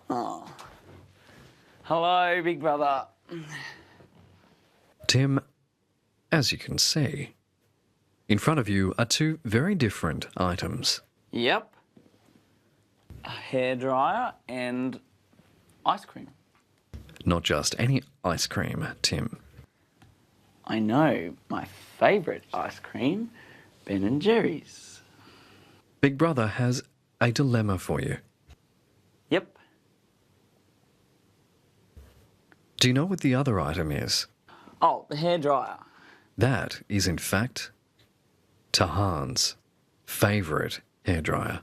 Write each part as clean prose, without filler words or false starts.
Oh. Hello, big brother. Tim, as you can see, in front of you are two very different items. Yep. A hairdryer and ice cream. Not just any ice cream, Tim. I know, my favourite ice cream, Ben & Jerry's. Big Brother has a dilemma for you. Yep. Do you know what the other item is? Oh, the hairdryer. That is, in fact, Tahan's favourite hairdryer.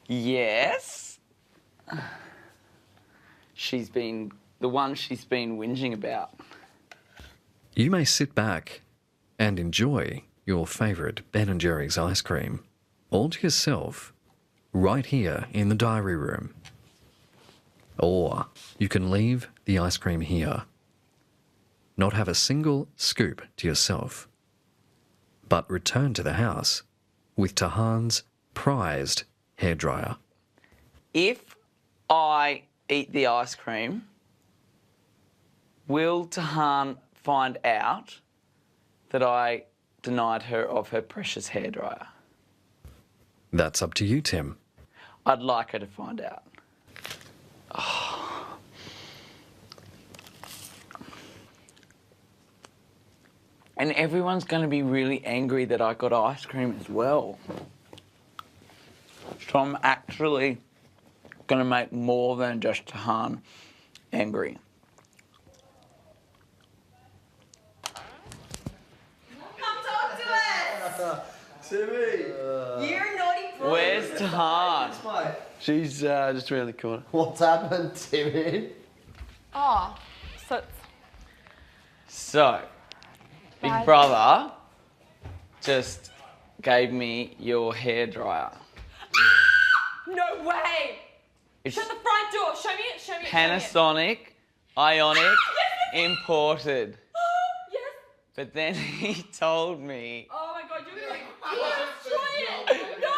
Yes. She's been whinging about. You may sit back and enjoy your favourite Ben & Jerry's ice cream all to yourself right here in the diary room. Or you can leave the ice cream here, not have a single scoop to yourself, but return to the house with Tahan's prized hairdryer. If I eat the ice cream, will Tahan find out that I denied her of her precious hairdryer? That's up to you, Tim. I'd like her to find out. Oh. And everyone's going to be really angry that I got ice cream as well. So I'm actually going to make more than just Tahan angry. Timmy! You're a naughty boy. Where's Tahan? She's just really cool. What's happened, Timmy? Oh, so So, Big Bye. Brother just gave me your hairdryer. no way. It's Shut the front door. Show me it. Show me it. Panasonic, Ionic, imported. Yes. But then he told me Oh my God, you're gonna destroy it. No.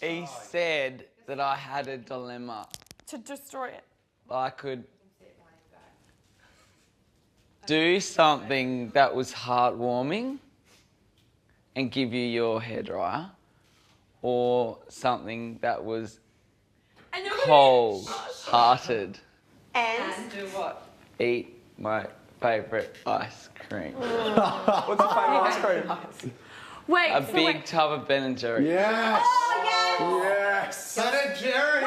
he said that I had a dilemma. To destroy it. I could do something that was heartwarming and give you your hairdryer, or something that was And you're cold-hearted. And do what? Eat my favourite ice cream. What's your favourite ice cream? Wait. A so big wait. tub of Ben & Jerry's. Yes! Oh yes. Yes! Ben & Jerry's!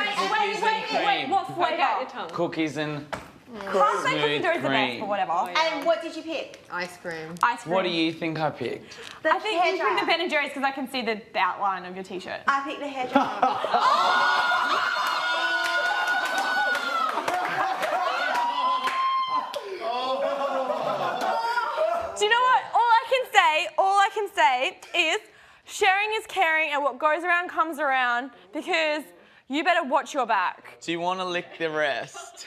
cream. What flavour? Cookies and Can't say smooth cookies are the best, cream. but whatever. And what did you pick? Ice cream. Ice cream. What do you think I picked? The I think you picked the hairdryer. Ben & Jerry's because I can see the outline of your t-shirt. I picked the hairdryer. Do you know what? All I can say is sharing is caring and what goes around comes around, because you better watch your back. Do you want to lick the rest?